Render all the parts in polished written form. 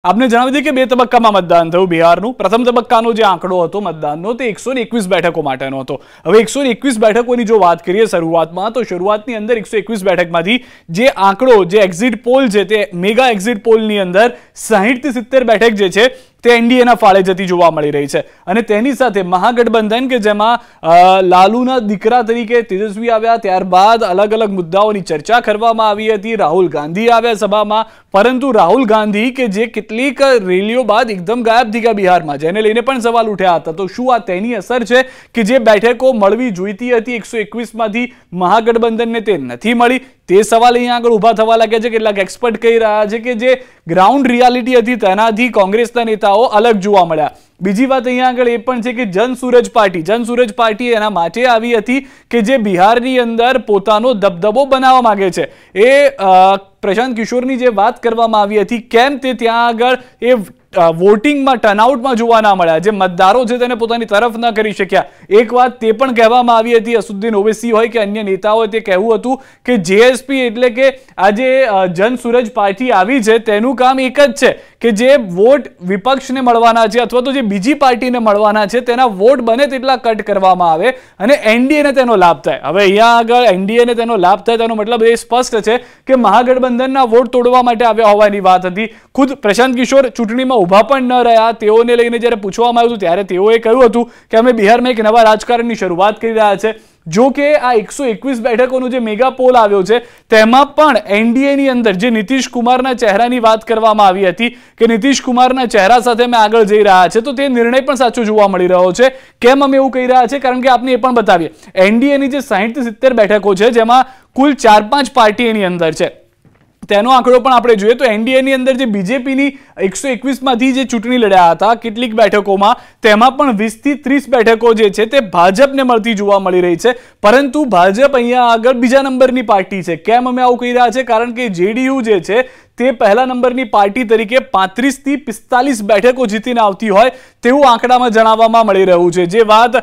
आपने जणावी दी कि બે તબક્કામાં મતદાન થયું બિહારનું। પ્રથમ તબક્કાનો જે આંકડો હતો મતદાનનો તે 121 બેઠકો માટેનો હતો। હવે 121 બેઠકોની જો વાત કરીએ શરૂઆતમાં તો શરૂઆતની અંદર 121 બેઠકમાંથી જે આંકડો જે એક્ઝિટ પોલ છે તે મેગા એક્ઝિટ પોલની અંદર 60 થી 70 બેઠક જે છે તે એનડીએના ફાળે જતી જોવા મળી રહી છે। અને તેની સાથે મહાગઠબંધન કે જેમાં લાલુના દીકરા તરીકે તેજસ્વી આવ્યા, ત્યારબાદ અલગ અલગ મુદ્દાઓની ચર્ચા કરવામાં આવી હતી। રાહુલ ગાંધી આવ્યા સભામાં, પરંતુ રાહુલ ગાંધી કે જે કેટલીક રેલીઓ બાદ એકદમ ગાયબ થઈ ગયા બિહારમાં, જેને લઈને પણ સવાલ ઉઠ્યા હતા। તો શું આ તેની અસર છે કે જે બેઠકો મળવી જોઈતી હતી 121 માંથી મહાગઠબંધનને તે નથી મળી? તે સવાલ અહીંયા આગળ ઊભા થવા લાગ્યા છે। કેટલાક એક્સપર્ટ કહી રહ્યા છે કે જે ગ્રાઉન્ડ રિયાલિટી હતી તેનાથી કોંગ્રેસના નેતાઓ અલગ જોવા મળ્યા। બીજી વાત અહીંયા આગળ એ પણ છે કે જનસુરજ પાર્ટી એના માટે આવી હતી કે જે બિહારની અંદર પોતાનો દબદબો બનાવવા માંગે છે। એ પ્રશાંત કિશોરની જે વાત કરવામાં આવી હતી કેમ તે ત્યાં આગળ એ વોટિંગમાં ટર્નઆઉટમાં જોવા ના મળ્યા, જે મતદારો છે તેને પોતાની તરફ ન કરી શક્યા। એક વાત તે પણ કહેવામાં આવી હતી, અસદુદ્દીન ઓવૈસી હોય કે અન્ય નેતાઓએ તે કહેવું હતું કે જેએસપી એટલે કે આ જે જનસુરજ પાર્ટી આવી છે તેનું કામ એક જ છે કે જે વોટ વિપક્ષને મળવાના છે અથવા તો જે બીજી પાર્ટીને મળવાના છે તેના વોટ બને તેટલા કટ કરવામાં આવે અને એનડીએને તેનો લાભ થાય। હવે અહીંયા આગળ એનડીએને તેનો લાભ થાય તેનો મતલબ એ સ્પષ્ટ છે કે મહાગઠબંધનના વોટ તોડવા માટે આવ્યા હોવાની વાત હતી। ખુદ પ્રશાંત કિશોર ચૂંટણીમાં ઉભા પણ ન રહ્યા। તેઓને લઈને જ્યારે પૂછવામાં આવ્યું ત્યારે તેઓએ કહ્યું હતું કે અમે બિહારમાં એક નવા રાજકારણની શરૂઆત કરી રહ્યા છે। જો કે આ 121 બેઠકોનો જે મેગા પોલ આવ્યો છે તેમાં પણ એનડીએની અંદર જે નીતિશ કુમારના ચહેરાની વાત કરવામાં આવી હતી કે નીતિશ કુમારના ચહેરા સાથે અમે આગળ જઈ રહ્યા છે, તો તે નિર્ણય પણ સાચો જોવા મળી રહ્યો છે। કેમ અમે એવું કહી રહ્યા છે? કારણ કે આપને એ પણ બતાવીએ, એનડીએની જે 60 થી 70 બેઠકો છે જેમાં કુલ 4-5 પાર્ટી એની અંદર છે, તેનો આંકડો પણ આપણે જોઈએ તો એનડીએની અંદર જે બીજેપીની 121 માંથી જે ચૂંટણી લડ્યા હતા કેટલીક બેઠકોમાં, તેમાં પણ 20 થી 30 બેઠકો જે છે તે ભાજપને મળતી જોવા મળી રહી છે। પરંતુ ભાજપ અહીંયા આગળ બીજા નંબરની પાર્ટી છે। કેમ અમે આવું કહી રહ્યા છે? કારણ કે જેડીયુ જે છે તે પહેલા નંબરની પાર્ટી તરીકે 35 થી 45 બેઠકો જીતીને આવતી હોય તેવું આંકડામાં જણાવવામાં મળી રહ્યું છે। જે વાત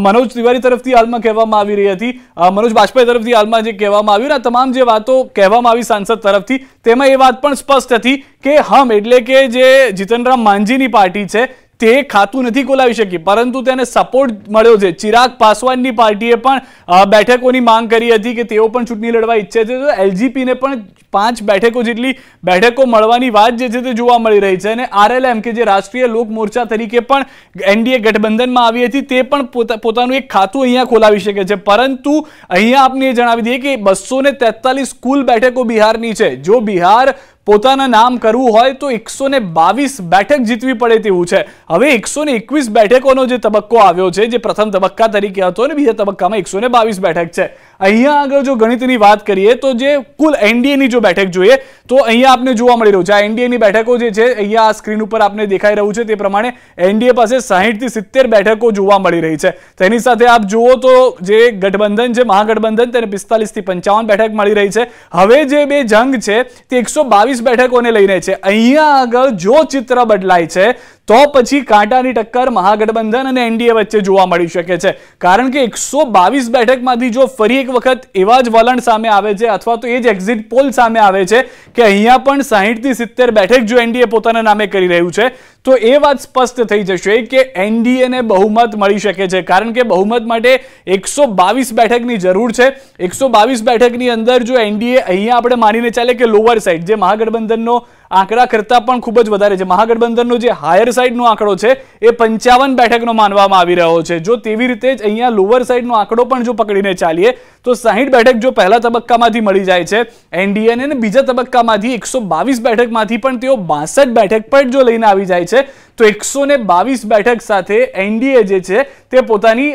મનોજ તિવારી તરફથી હાલમાં કહેવામાં આવી રહી હતી, મનોજ બાજપેયી તરફથી હાલમાં જે કહેવામાં આવ્યું, તમામ જે વાતો કહેવામાં આવી સાંસદ તરફથી, તેમાં એ વાત પણ સ્પષ્ટ હતી કે હમ એટલે કે જે જીતનરામ માંઝીની પાર્ટી છે તે ખાતું નથી ખોલાવી શકી, પરંતુ તેને સપોર્ટ મળ્યો છે। ચિરાગ પાસવાનની પાર્ટીએ પણ બેઠકોની માંગ કરી હતી કે તેઓ પણ ચૂંટણી લડવા ઈચ્છે છે, તો એલજીપીને પણ 5 બેઠકો જેટલી બેઠકો મળવાની વાત જે છે તે જોવા મળી રહી છે। અને આરએલએમ કે જે રાષ્ટ્રીય લોક મોરચા તરીકે પણ એનડીએ ગઠબંધનમાં આવી હતી તે પણ પોતાનું એક ખાતું અહીંયા ખોલાવી શકે છે। પરંતુ અહીંયા આપને એ જણાવી દઈએ કે 243 કુલ બેઠકો બિહારની છે। જો બિહાર પોતાના નામ કરવું હોય તો 122 બેઠક જીતવી પડે તેવું છે। હવે 121 બેઠકોનો જે તબક્કો આવ્યો છે, જે પ્રથમ તબક્કા તરીકે હતો અને બીજા તબક્કામાં 122 બેઠક છે। અહીંયા આગળ જો ગણિતની વાત કરીએ તો જે કુલ એનડીએની જો બેઠક જોઈએ તો અહીંયા આપને જોવા મળી રહ્યું છે, આ એનડીએની બેઠકો જે છે અહીંયા આ સ્ક્રીન ઉપર આપને દેખાઈ રહ્યું છે તે પ્રમાણે એનડીએ પાસે 60 થી 70 બેઠકો જોવા મળી રહી છે। તેની સાથે આપ જુઓ તો જે ગઠબંધન છે મહાગઠબંધન તેને 45 થી 55 બેઠક મળી રહી છે। હવે જે બે જંગ છે તે 122 બેઠકોને લઈને છે। અહીંયા આગળ જો ચિત્ર બદલાય છે તો પછી કાંટાની ટક્કર મહાગઠબંધન અને એનડીએ વચ્ચે જોવા મળી શકે છે। કારણ કે 122 બેઠકમાંથી જો ફરી એક વખત એવા જ વલણ સામે આવે છે અથવા તો એ જ એક્ઝિટ પોલ સામે આવે છે કે અહીંયા પણ 60 થી 70 બેઠક જો એનડીએ પોતાના નામે કરી રહ્યું છે તો એ વાત સ્પષ્ટ થઈ જશે કે એનડીએને બહુમત મળી શકે છે। કારણ કે બહુમત માટે 122 બેઠકની જરૂર છે। 122 બેઠકની અંદર જો એનડીએ અહીંયા આપણે માનીને ચાલે કે લોઅર સાઈડ જે મહાગઠબંધનનો આંકડા કરતા પણ ખૂબ જ વધારે છે, મહાગઠબંધનનો જે હાયર સાઈડનો આંકડો છે એ 55 બેઠકનો માનવામાં આવી રહ્યો છે। જો તેવી રીતે જ અહીંયા લોઅર સાઈડનો આંકડો પણ જો પકડીને ચાલીએ તો 60 બેઠક જો પહેલા તબક્કામાંથી મળી જાય છે એનડીએને અને બીજા તબક્કામાંથી 122 બેઠકમાંથી પણ તેઓ 62 બેઠક પર જો લઈને આવી જાય છે તો 122 બેઠક સાથે એનડીએ જે છે તે પોતાની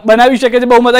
બનાવી શકે છે બહુમત।